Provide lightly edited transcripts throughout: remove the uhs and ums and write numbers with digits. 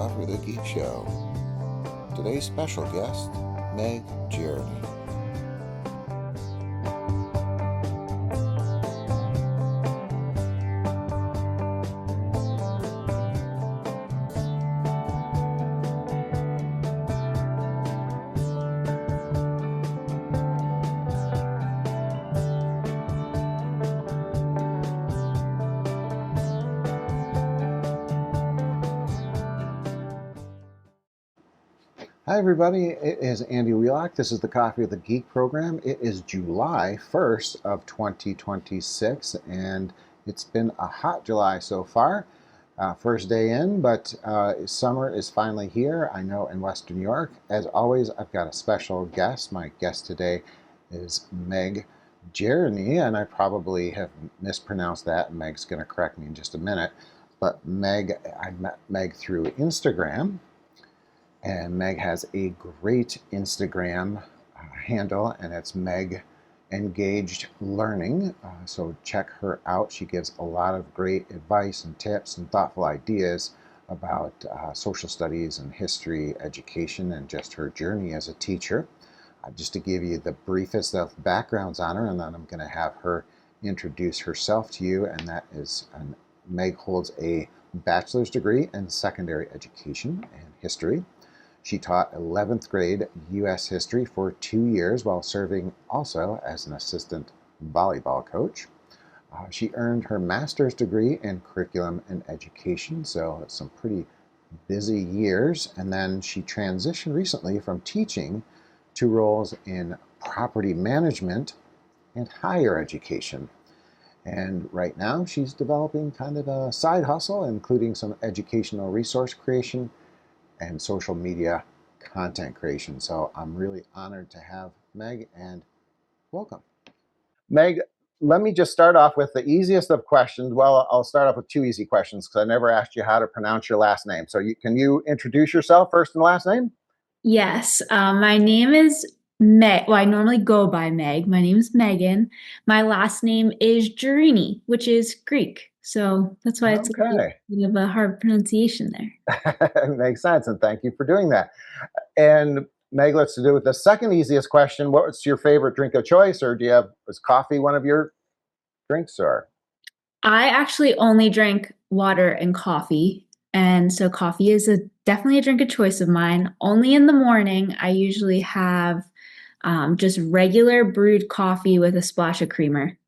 Coffee with a Geek Show. Today's special guest, Meg Gereny. Hi everybody, it is Andy Wheelock. This is the Coffee with the Geek program. It is July 1st of 2026 and it's been a hot July so far. First day in, but summer is finally here, I know, in Western New York. As always, I've got a special guest. My guest today is Meg Gereny, and I probably have mispronounced that, and Meg's going to correct me in just a minute. But Meg, I met Meg through Instagram. And Meg has a great Instagram handle, and it's Meg Engaged Learning. So check her out. She gives a lot of great advice and tips and thoughtful ideas about social studies and history, education, and just her journey as a teacher. Just to give you the briefest of backgrounds on her, and then I'm going to have her introduce herself to you. And that is, Meg holds a bachelor's degree in secondary education and history. She taught 11th grade U.S. history for 2 years while serving also as an assistant volleyball coach. She earned her master's degree in curriculum and education, so some pretty busy years. And then she transitioned recently from teaching to roles in property management and higher education. And right now she's developing kind of a side hustle, including some educational resource creation and social media content creation. So I'm really honored to have Meg, and welcome. Meg, let me just start off with the easiest of questions. Well, I'll start off with two easy questions because I never asked you how to pronounce your last name. So can you introduce yourself, first and last name? Yes, my name is Meg. Well, I normally go by Meg. My name is Megan. My last name is Gereny, which is Greek. So that's why it's a Okay. bit of a hard pronunciation there. Makes sense, and thank you for doing that. And Meg, let's do with the second easiest question. What's your favorite drink of choice, or is coffee one of your drinks, or? I actually only drink water and coffee. And so coffee is definitely a drink of choice of mine. Only in the morning, I usually have just regular brewed coffee with a splash of creamer.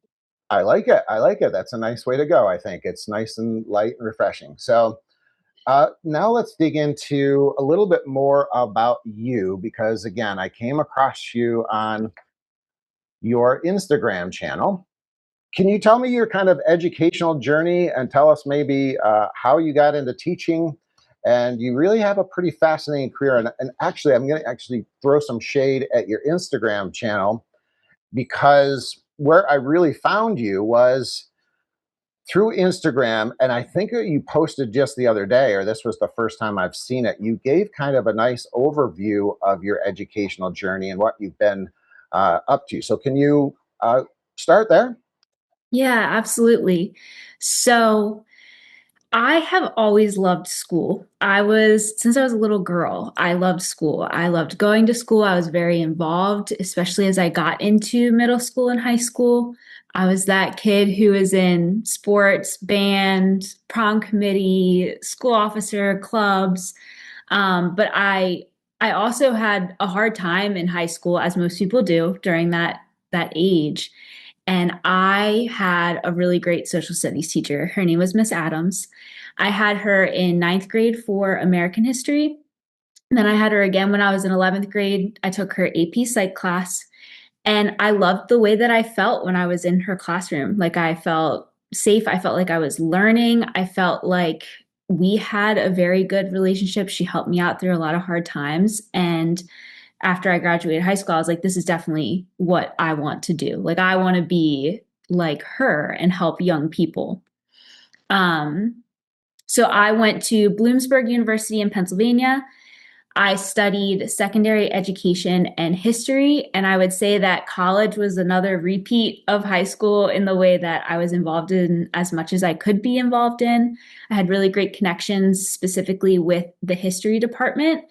I like it. I like it. That's a nice way to go, I think. It's nice and light and refreshing. So now let's dig into a little bit more about you, because again, I came across you on your Instagram channel. Can you tell me your kind of educational journey and tell us maybe how you got into teaching? And you really have a pretty fascinating career. And actually, I'm going to actually throw some shade at your Instagram channel, because where I really found you was through Instagram. And I think you posted just the other day, or this was the first time I've seen it. You gave kind of a nice overview of your educational journey and what you've been up to. So can you start there? Yeah, absolutely. So I have always loved school. Since I was a little girl, I loved school. I loved going to school. I was very involved, especially as I got into middle school and high school. I was that kid who was in sports, band, prom committee, school officer, clubs. But I also had a hard time in high school, as most people do during that age. And I had a really great social studies teacher. Her name was Miss Adams. I had her in ninth grade for American history. And then I had her again when I was in 11th grade. I took her AP Psych class. And I loved the way that I felt when I was in her classroom. Like, I felt safe. I felt like I was learning. I felt like we had a very good relationship. She helped me out through a lot of hard times. And after I graduated high school, I was like, this is definitely what I want to do. Like, I want to be like her and help young people. So I went to Bloomsburg University in Pennsylvania. I studied secondary education and history, and I would say that college was another repeat of high school in the way that I was involved in as much as I could be involved in. I had really great connections, specifically with the history department.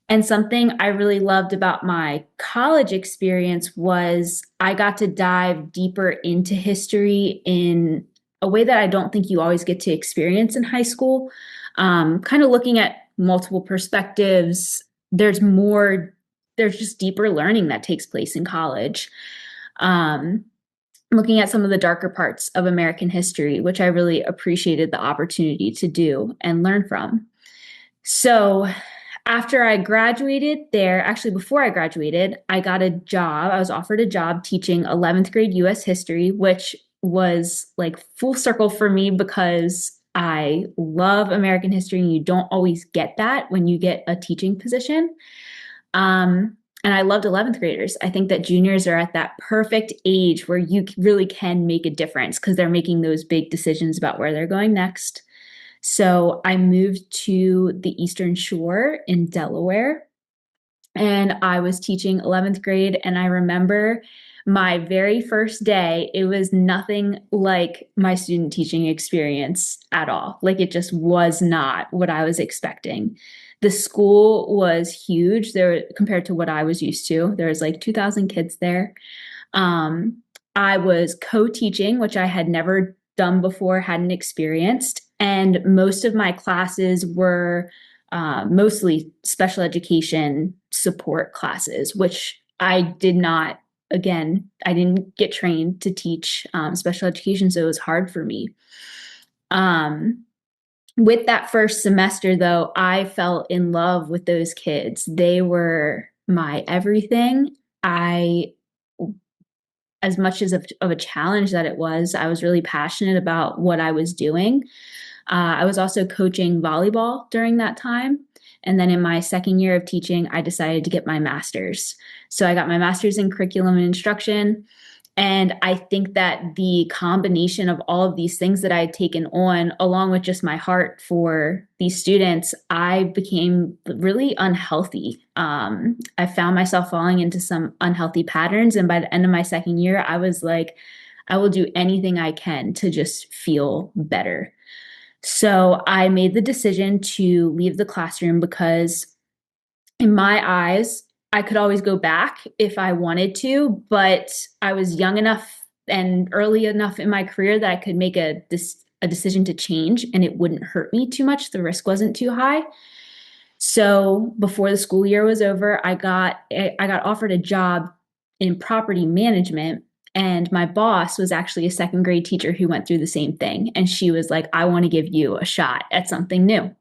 And something I really loved about my college experience was I got to dive deeper into history in a way that I don't think you always get to experience in high school. Kind of looking at multiple perspectives. There's just deeper learning that takes place in college. Um, Looking at some of the darker parts of American history, which I really appreciated the opportunity to do and learn from. So after I graduated there, actually before I graduated, I got a job. I was offered a job teaching 11th grade US history, which was like full circle for me because I love American history and you don't always get that when you get a teaching position. And I loved 11th graders. I think that juniors are at that perfect age where you really can make a difference because they're making those big decisions about where they're going next. So I moved to the Eastern Shore in Delaware, and I was teaching 11th grade. And I remember my very first day, it was nothing like my student teaching experience at all. Like it just was not what I was expecting. The school was huge there compared to what I was used to. There was like 2,000 kids there. Um, I was co-teaching, which I had never done before, hadn't experienced. And most of my classes were mostly special education support classes, which I did not, again, I didn't get trained to teach special education, so it was hard for me. With that first semester, though, I fell in love with those kids. They were my everything. As much as of a challenge that it was, I was really passionate about what I was doing. I was also coaching volleyball during that time. And then in my second year of teaching, I decided to get my master's. So I got my master's in curriculum and instruction. And I think that the combination of all of these things that I had taken on, along with just my heart for these students, I became really unhealthy. I found myself falling into some unhealthy patterns. And by the end of my second year, I was like, I will do anything I can to just feel better. So I made the decision to leave the classroom because, in my eyes, I could always go back if I wanted to, but I was young enough and early enough in my career that I could make a decision to change and it wouldn't hurt me too much. The risk wasn't too high. So before the school year was over, I got offered a job in property management. And my boss was actually a second grade teacher who went through the same thing. And she was like, I want to give you a shot at something new.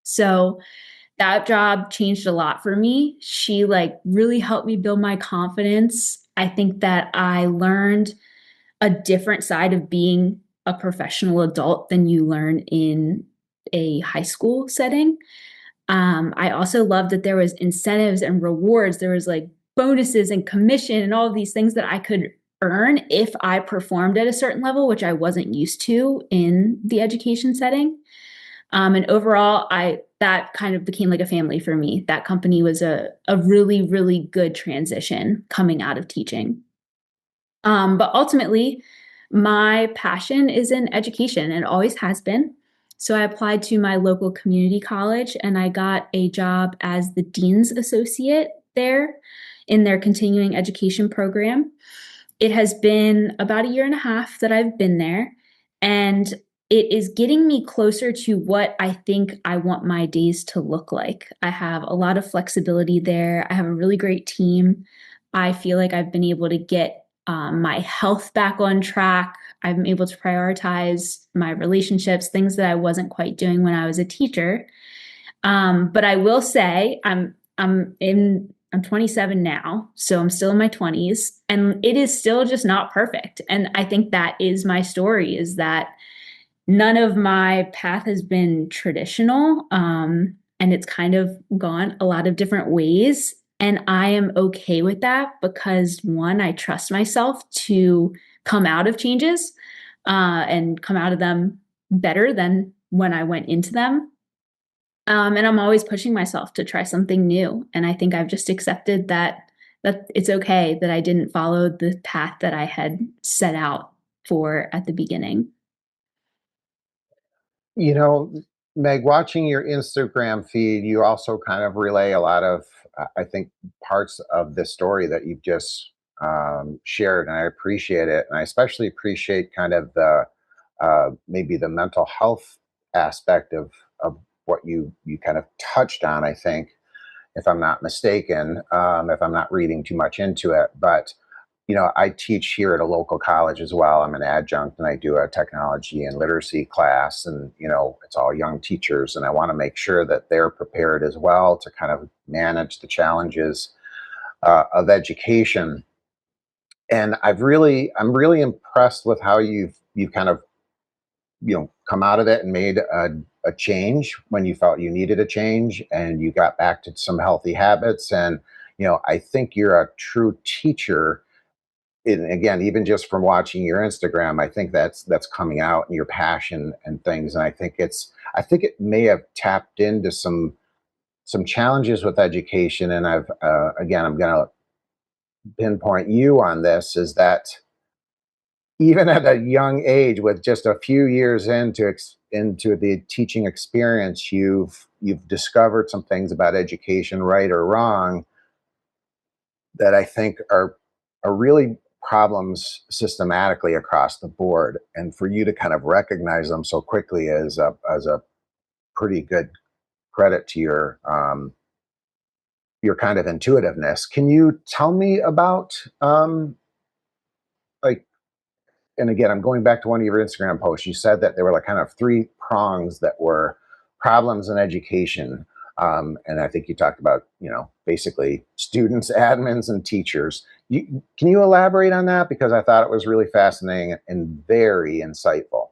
So that job changed a lot for me. She like really helped me build my confidence. I think that I learned a different side of being a professional adult than you learn in a high school setting. I also loved that there was incentives and rewards. There was like bonuses and commission and all of these things that I could earn if I performed at a certain level, which I wasn't used to in the education setting. And overall, I that kind of became like a family for me. That company was a really, really good transition coming out of teaching. But ultimately, my passion is in education and always has been. So I applied to my local community college and I got a job as the dean's associate there in their continuing education program. It has been about a year and a half that I've been there, and it is getting me closer to what I think I want my days to look like. I have a lot of flexibility there. I have a really great team. I feel like I've been able to get my health back on track. I'm able to prioritize my relationships, things that I wasn't quite doing when I was a teacher. But I will say I'm 27 now, so I'm still in my 20s, and it is still just not perfect. And I think that is my story, is that none of my path has been traditional, and it's kind of gone a lot of different ways. And I am okay with that because, one, I trust myself to come out of changes and come out of them better than when I went into them. And I'm always pushing myself to try something new. And I think I've just accepted that it's okay that I didn't follow the path that I had set out for at the beginning. You know, Meg, watching your Instagram feed, you also kind of relay a lot of, I think, parts of this story that you've just shared, and I appreciate it. And I especially appreciate kind of the maybe the mental health aspect of what you kind of touched on. I think, if I'm not mistaken, if I'm not reading too much into it, but I teach here at a local college as well. I'm an adjunct and I do a technology and literacy class. And, it's all young teachers. And I want to make sure that they're prepared as well to kind of manage the challenges of education. And I'm really impressed with how you've kind of, come out of it and made a change when you felt you needed a change and you got back to some healthy habits. And, I think you're a true teacher. And again, even just from watching your Instagram, I think that's coming out in your passion and things. And I think it may have tapped into some challenges with education. And I'm going to pinpoint you on this, is that even at a young age, with just a few years into the teaching experience, you've discovered some things about education, right or wrong, that I think are really problems systematically across the board. And for you to kind of recognize them so quickly is a pretty good credit to your kind of intuitiveness. Can you tell me about like, and again, I'm going back to one of your Instagram posts. You said that there were like kind of three prongs that were problems in education. And I think you talked about, basically students, admins, and teachers. Can you elaborate on that? Because I thought it was really fascinating and very insightful.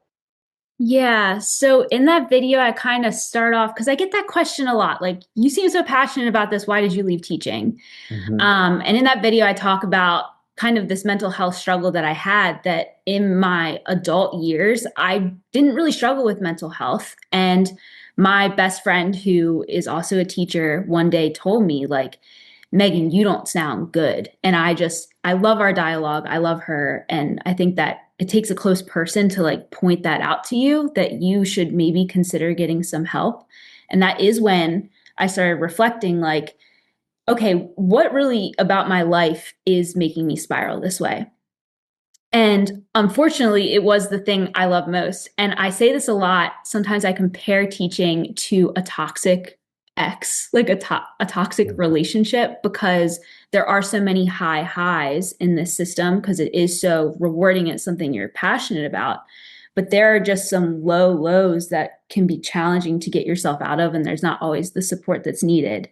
Yeah. So in that video, I kind of start off because I get that question a lot. Like, you seem so passionate about this. Why did you leave teaching? Hmm. And in that video, I talk about kind of this mental health struggle that I had, that in my adult years, I didn't really struggle with mental health. And my best friend, who is also a teacher, one day told me, like, Megan, you don't sound good. And I love our dialogue. I love her. And I think that it takes a close person to like point that out to you, that you should maybe consider getting some help. And that is when I started reflecting, like, okay, what really about my life is making me spiral this way? And unfortunately, it was the thing I love most. And I say this a lot. Sometimes I compare teaching to a toxic ex, like a toxic relationship, because there are so many high highs in this system because it is so rewarding. It's something you're passionate about. But there are just some low lows that can be challenging to get yourself out of, and there's not always the support that's needed.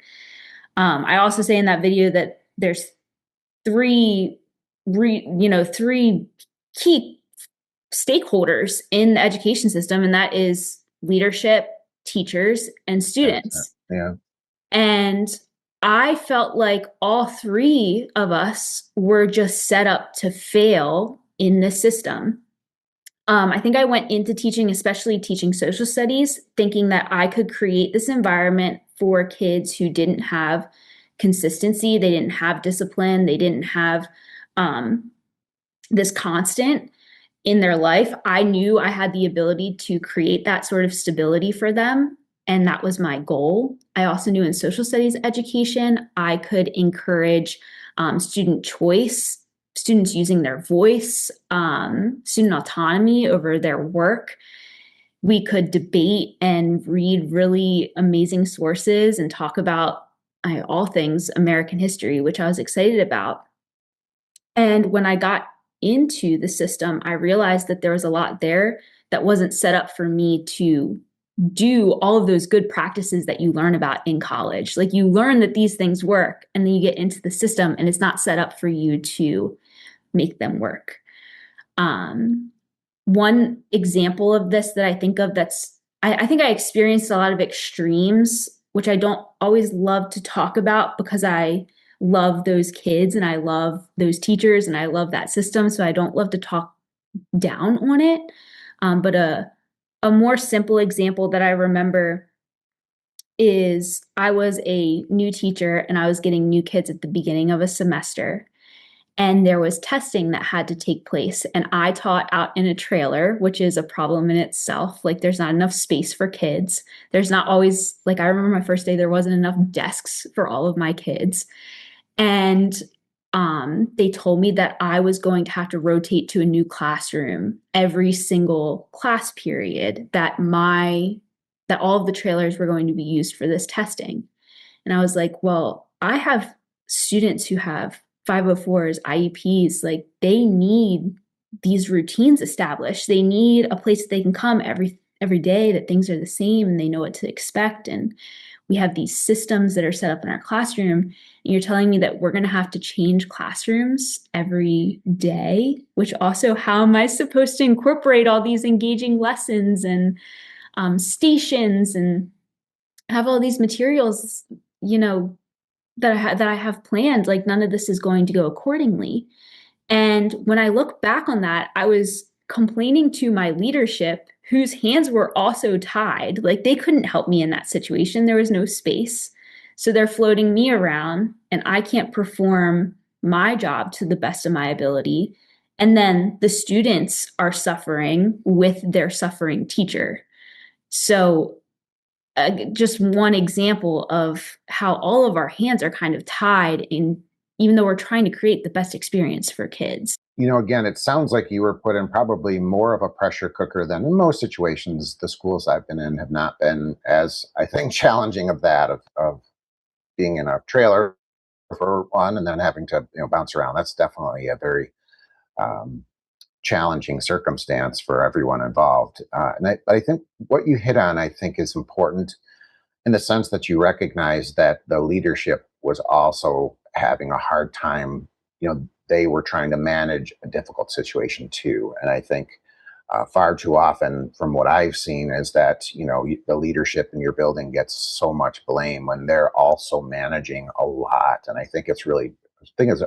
I also say in that video that there's three, three key stakeholders in the education system, and that is leadership, teachers, and That's students. yeah. And I felt like all three of us were just set up to fail in this system. I think I went into teaching, especially teaching social studies, thinking that I could create this environment for kids who didn't have consistency, they didn't have discipline, they didn't have um, this constant in their life. I knew I had the ability to create that sort of stability for them. And that was my goal. I also knew in social studies education, I could encourage student choice, students using their voice, student autonomy over their work. We could debate and read really amazing sources and talk about all things American history, which I was excited about. And when I got into the system, I realized that there was a lot there that wasn't set up for me to do all of those good practices that you learn about in college. Like, you learn that these things work, and then you get into the system and it's not set up for you to make them work. Um, One example of this that I think of, I think I experienced a lot of extremes, which I don't always love to talk about because I love those kids and I love those teachers and I love that system. So I don't love to talk down on it. But a more simple example that I remember is I was a new teacher and I was getting new kids at the beginning of a semester. And there was testing that had to take place. And I taught out in a trailer, which is a problem in itself. Like, there's not enough space for kids. There's not always, like, I remember my first day, there wasn't enough desks for all of my kids. And they told me that I was going to have to rotate to a new classroom every single class period, that all of the trailers were going to be used for this testing. And I was like, well, I have students who have 504s, IEPs, like they need these routines established. They need a place that they can come every day, that things are the same and they know what to expect. And we have these systems that are set up in our classroom. And you're telling me that we're going to have to change classrooms every day, which also, how am I supposed to incorporate all these engaging lessons and stations and have all these materials, you know, that I have planned? Like, none of this is going to go accordingly. And when I look back on that, I was complaining to my leadership, whose hands were also tied. Like, they couldn't help me in that situation. There was no space. So they're floating me around, and I can't perform my job to the best of my ability. And then the students are suffering with their suffering teacher. So just one example of how all of our hands are kind of tied in, even though we're trying to create the best experience for kids. Again, it sounds like you were put in probably more of a pressure cooker than in most situations. The schools I've been in have not been as, I think, challenging of that, of being in a trailer for one and then having to, bounce around. That's definitely a very um, challenging circumstance for everyone involved. But I think what you hit on, I think, is important in the sense that you recognize that the leadership was also having a hard time. They were trying to manage a difficult situation too. And I think far too often, from what I've seen, is that the leadership in your building gets so much blame when they're also managing a lot. And I think it's really, I think it's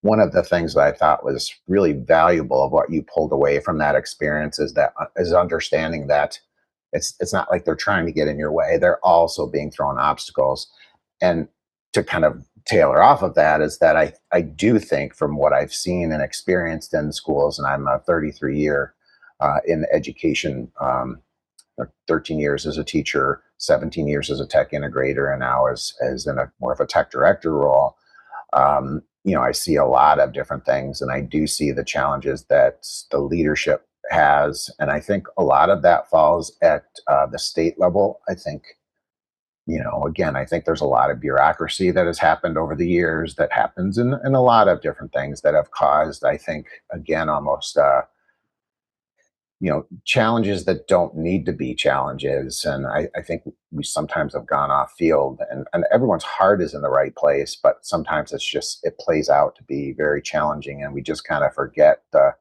one of the things that I thought was really valuable of what you pulled away from that experience is that is understanding that it's not like they're trying to get in your way. They're also being thrown obstacles. And to kind of tailor off of that is that I do think from what I've seen and experienced in schools, and I'm a 33 year in education, 13 years as a teacher, 17 years as a tech integrator, and now as in a more of a tech director role. I see a lot of different things, and I do see the challenges that the leadership has. And I think a lot of that falls at the state level. I think, again, I think there's a lot of bureaucracy that has happened over the years that happens in a lot of different things that have caused, I think, again, almost, challenges that don't need to be challenges. And I think we sometimes have gone off field, and everyone's heart is in the right place, but sometimes it plays out to be very challenging. And we just kind of forget the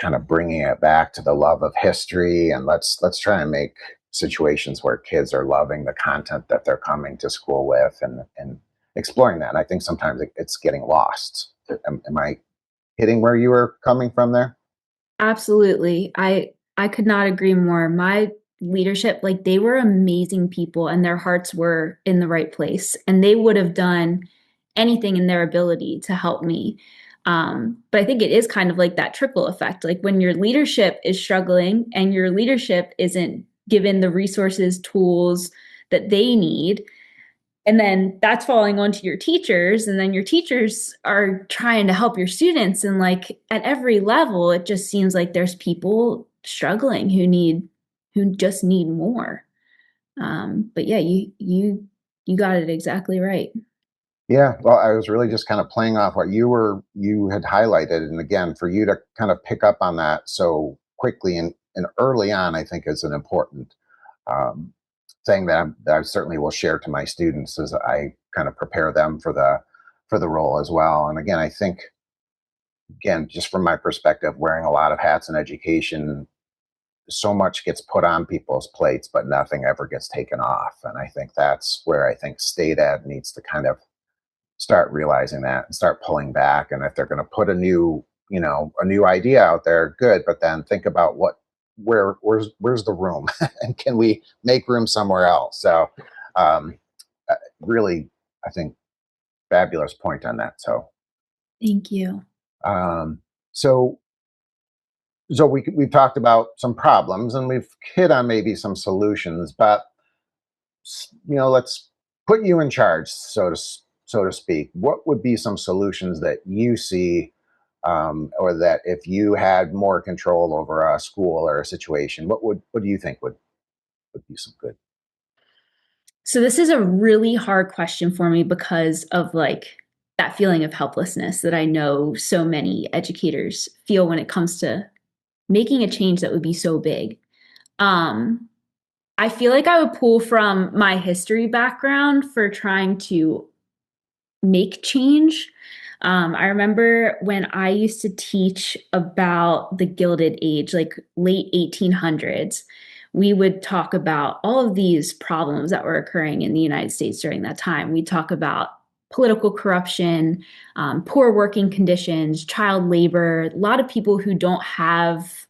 kind of bringing it back to the love of history. And let's try and make situations where kids are loving the content that they're coming to school with and exploring that. And I think sometimes it's getting lost. Am I hitting where you were coming from there? Absolutely. I could not agree more. My leadership, like, they were amazing people and their hearts were in the right place, and they would have done anything in their ability to help me. But I think it is kind of like that trickle effect. Like, when your leadership is struggling and your leadership isn't given the resources, tools that they need, and then that's falling onto your teachers, and then your teachers are trying to help your students, and like at every level it just seems like there's people struggling who just need more. But yeah, you got it exactly right. Yeah, well, I was really just kind of playing off what you had highlighted, and again, for you to kind of pick up on that so quickly and early on, I think is an important um, thing that I certainly will share to my students as I kind of prepare them for the role as well. And again, I think, again, just from my perspective, wearing a lot of hats in education, so much gets put on people's plates, but nothing ever gets taken off. And I think that's where I think state ed needs to kind of start realizing that and start pulling back. And if they're going to put a new idea out there, good, but then think about where's the room, and can we make room somewhere else? So, um, really, I think fabulous point on that. So, Thank you. um, so we've talked about some problems and we've hit on maybe some solutions, but let's put you in charge, so to speak. What would be some solutions that you see, or that if you had more control over a school or a situation, what do you think would be some good? So this is a really hard question for me because of like that feeling of helplessness that I know so many educators feel when it comes to making a change that would be so big. Um, I feel like I would pull from my history background for trying to make change. I remember when I used to teach about the Gilded Age, like late 1800s, we would talk about all of these problems that were occurring in the United States during that time. We'd talk about political corruption, poor working conditions, child labor, a lot of people who don't have,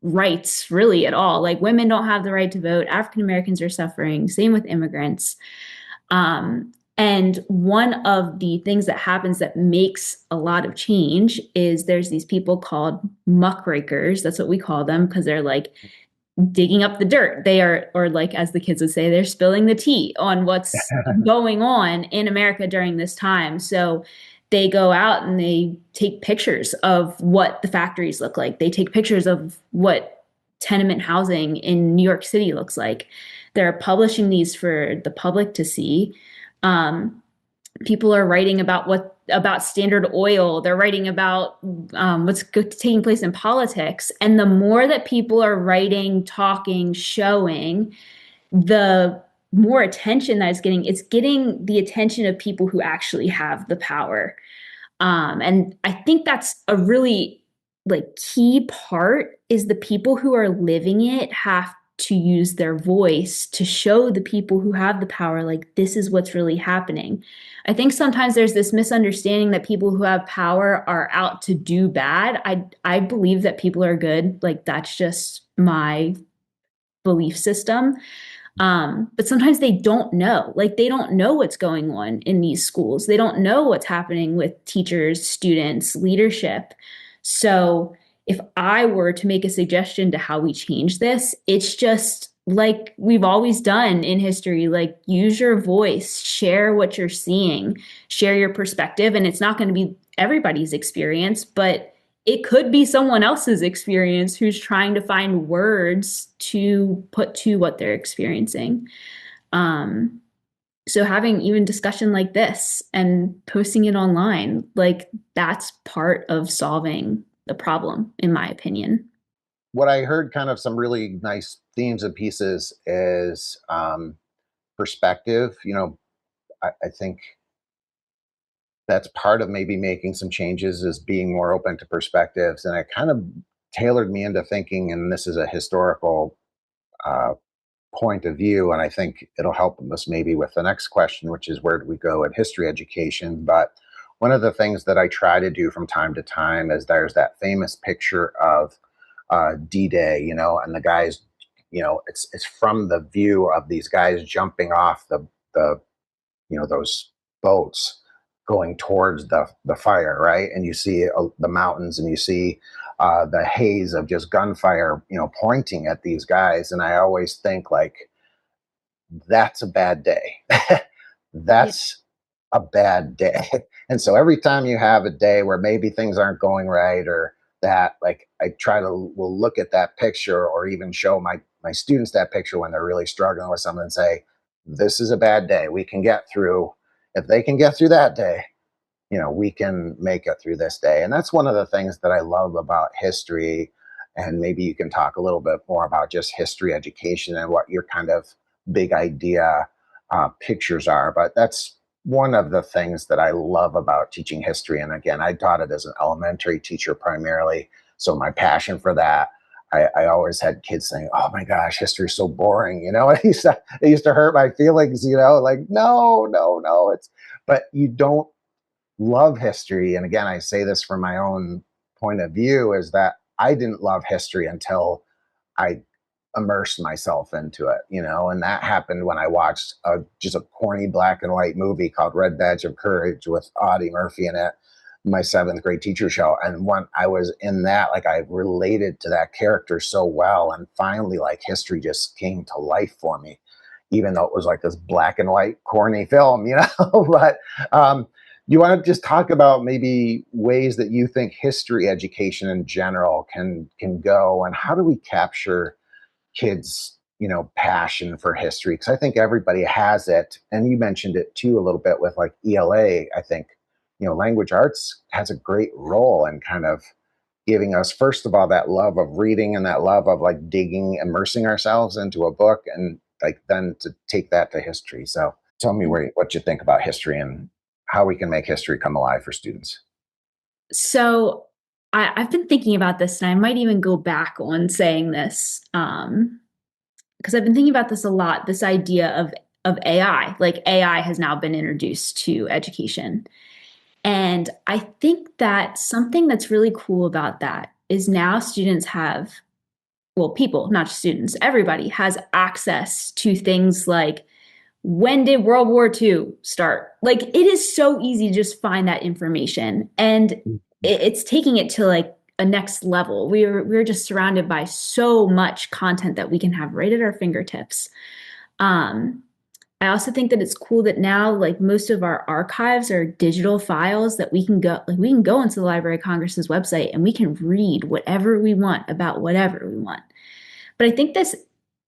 rights really at all. Like women don't have the right to vote, African Americans are suffering, same with immigrants. And one of the things that happens that makes a lot of change is there's these people called muckrakers. That's what we call them because they're like digging up the dirt. They are, or like as the kids would say, they're spilling the tea on what's going on in America during this time. So they go out and they take pictures of what the factories look like. They take pictures of what tenement housing in New York City looks like. They're publishing these for the public to see. Um, People are writing about Standard Oil. They're writing about what's taking place in politics. And the more that people are writing, talking, showing, the more attention that it's getting the attention of people who actually have the power. And I think that's a really like key part is the people who are living it have to use their voice to show the people who have the power like this is what's really happening. I think sometimes there's this misunderstanding that people who have power are out to do bad. I believe that people are good. Like that's just my belief system. But sometimes they don't know. Like they don't know what's going on in these schools. They don't know what's happening with teachers, students, leadership. So if I were to make a suggestion to how we change this, it's just like we've always done in history, like use your voice, share what you're seeing, share your perspective. And it's not going to be everybody's experience, but it could be someone else's experience who's trying to find words to put to what they're experiencing. Um, so having even discussion like this and posting it online, like that's part of solving the problem, in my opinion. What I heard, kind of some really nice themes and pieces, is perspective. I think that's part of maybe making some changes, is being more open to perspectives, and it kind of tailored me into thinking. And this is a historical uh, point of view, and I think it'll help us maybe with the next question, which is where do we go in history education. But one of the things that I try to do from time to time is there's that famous picture of D-Day, and the guys, it's from the view of these guys jumping off the those boats going towards the fire, right? And you see the mountains, and you see the haze of just gunfire, pointing at these guys. And I always think like, that's a bad day. Yeah. That's a bad day. And so every time you have a day where maybe things aren't going right, or that, like, I try to will look at that picture, or even show my students that picture when they're really struggling with something, and say, this is a bad day. We can get through. If they can get through that day, we can make it through this day. And that's one of the things that I love about history. And maybe you can talk a little bit more about just history education and what your kind of big idea pictures are. But that's one of the things that I love about teaching history. And again, I taught it as an elementary teacher primarily. So my passion for that, I always had kids saying, "Oh my gosh, history is so boring." It used to hurt my feelings. Like, no, no, no. But you don't love history. And again, I say this from my own point of view, is that I didn't love history until I immersed myself into it, and that happened when I watched just a corny black and white movie called Red Badge of Courage with Audie Murphy in it, my seventh grade teacher show. And when I was in that, like, I related to that character so well. And finally, like, history just came to life for me, even though it was like this black and white corny film, but you want to just talk about maybe ways that you think history education in general can go, and how do we capture kids passion for history? Because I think everybody has it, and you mentioned it too a little bit with like ELA. I think language arts has a great role in kind of giving us, first of all, that love of reading and that love of like digging, immersing ourselves into a book, and like then to take that to history. So tell me what you think about history and how we can make history come alive for students. So I've been thinking about this, and I might even go back on saying this, because I've been thinking about this a lot. This idea of AI, like AI, has now been introduced to education, and I think that something that's really cool about that is now students have, well, people, not just students, everybody has access to things like, when did World War II start? Like, it is so easy to just find that information, and it's taking it to like a next level. We're just surrounded by so much content that we can have right at our fingertips. Um, I also think that it's cool that now, like, most of our archives are digital files that we can go into the Library of Congress's website and we can read whatever we want about whatever we want. But I think this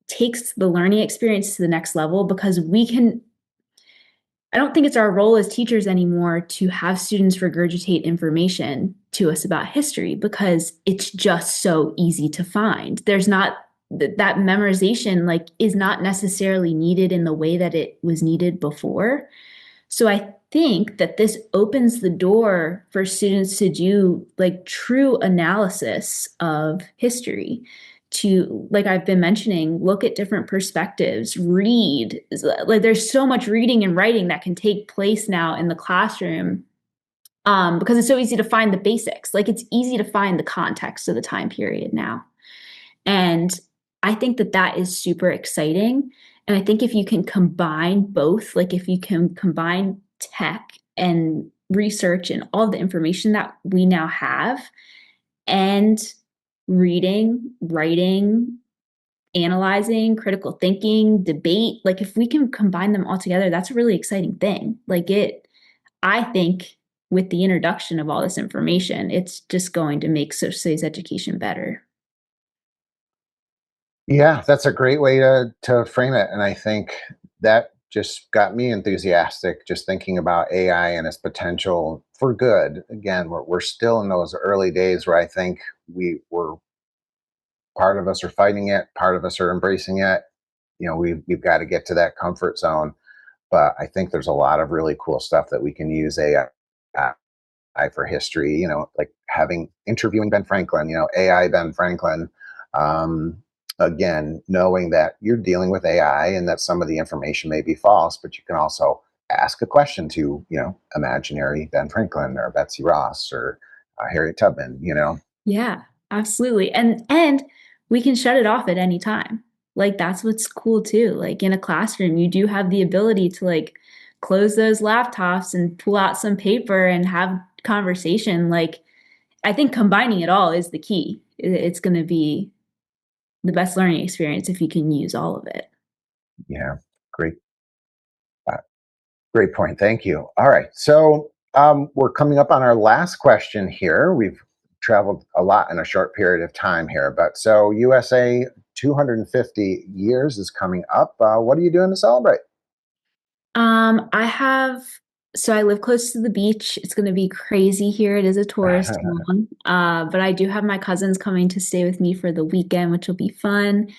takes the learning experience to the next level, because I don't think it's our role as teachers anymore to have students regurgitate information to us about history, because it's just so easy to find. There's not that memorization, like, is not necessarily needed in the way that it was needed before. So I think that this opens the door for students to do like true analysis of history, to, like I've been mentioning, look at different perspectives, read. Like, there's so much reading and writing that can take place now in the classroom, because it's so easy to find the basics. Like, it's easy to find the context of the time period now. And I think that that is super exciting. And I think if you can combine both, like if you can combine tech and research and all the information that we now have, and reading, writing, analyzing, critical thinking, debate, like if we can combine them all together, that's a really exciting thing. I think with the introduction of all this information, it's just going to make social studies education better. Yeah, that's a great way to frame it. And I think that just got me enthusiastic just thinking about AI and its potential for good. Again, we're still in those early days where I think we're part of us are fighting it, part of us are embracing it. We've got to get to that comfort zone. But I think there's a lot of really cool stuff that we can use AI for history, like having interviewing Ben Franklin, AI Ben Franklin. Um, Again, knowing that you're dealing with AI and that some of the information may be false, but you can also ask a question to, imaginary Ben Franklin or Betsy Ross or Harriet Tubman. Yeah, absolutely. And we can shut it off at any time. Like, that's what's cool too. Like, in a classroom, you do have the ability to like close those laptops and pull out some paper and have conversation. Like, I think combining it all is the key. It's going to be the best learning experience if you can use all of it. Yeah, great. Uh, Great point. Thank you. All right. So we're coming up on our last question here. We've traveled a lot in a short period of time here, but so USA 250 years is coming up. What are you doing to celebrate? I have, so I live close to the beach. It's going to be crazy here. It is a tourist town. But I do have my cousins coming to stay with me for the weekend, which will be fun.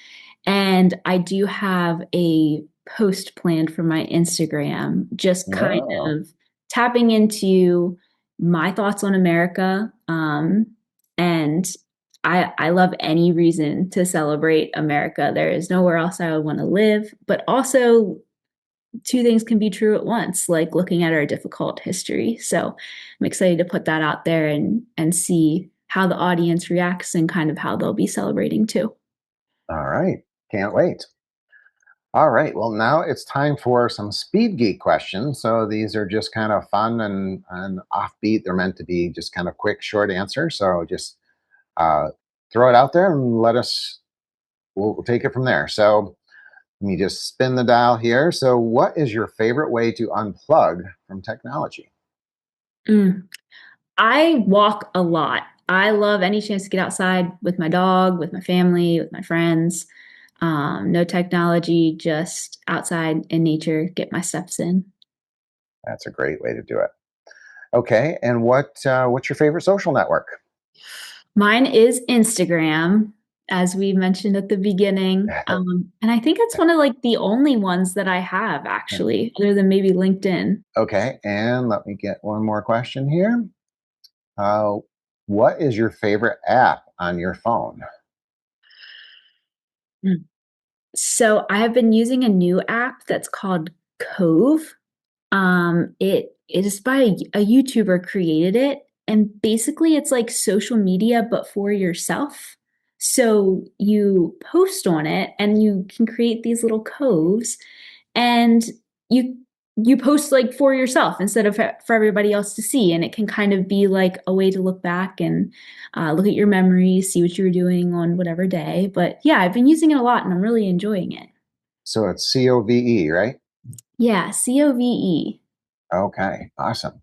And I do have a post planned for my Instagram, just kind Oh, of tapping into my thoughts on America. And I love any reason to celebrate America. There is nowhere else I would want to live, but also two things can be true at once, like looking at our difficult history. So I'm excited to put that out there and see how the audience reacts and kind of how they'll be celebrating too. All right. Can't wait. All right. Well, now it's time for some speed geek questions. So these are just kind of fun and offbeat. They're meant to be just kind of quick, short answers. So just uh, throw it out there and we'll take it from there. So let me just spin the dial here. So, what is your favorite way to unplug from technology? Mm. I walk a lot. I love any chance to get outside with my dog, with my family, with my friends. No technology, just outside in nature, get my steps in. That's a great way to do it. Okay, and what's your favorite social network? Mine is Instagram, as we mentioned at the beginning. And I think it's one of like the only ones that I have actually, other than maybe LinkedIn. Okay, and let me get one more question here. Uh, what is your favorite app on your phone? Mm. So I have been using a new app that's called Cove. It is by a YouTuber created it, and basically it's like social media but for yourself. So you post on it and you can create these little coves and you you post like for yourself instead of for everybody else to see, and it can kind of be like a way to look back and look at your memories, see what you were doing on whatever day. But yeah, I've been using it a lot and I'm really enjoying it. So it's COVE, right? Yeah, Cove. Okay, awesome.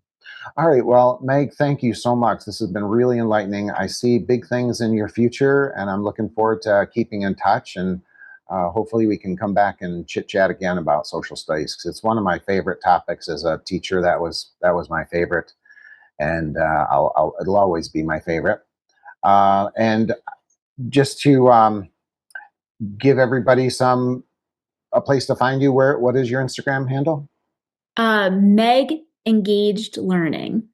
All right. Well, Meg, thank you so much. This has been really enlightening. I see big things in your future, and I'm looking forward to keeping in touch. And hopefully, we can come back and chit chat again about social studies because it's one of my favorite topics as a teacher. That was my favorite, and it'll always be my favorite. And just to give everybody a place to find you, what is your Instagram handle? Meg Engaged Learning.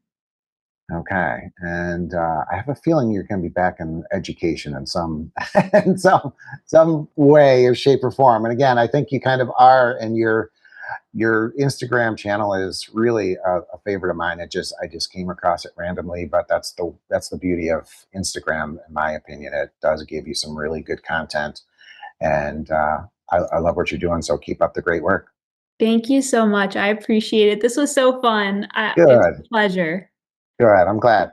Okay, and I have a feeling you're going to be back in education in some in some way or shape or form. And again, I think you kind of are, and your Instagram channel is really a favorite of mine. I just came across it randomly, but that's the beauty of Instagram, in my opinion. It does give you some really good content, and I love what you're doing. So keep up the great work. Thank you so much. I appreciate it. This was so fun. It was Good, a pleasure. good. I'm glad.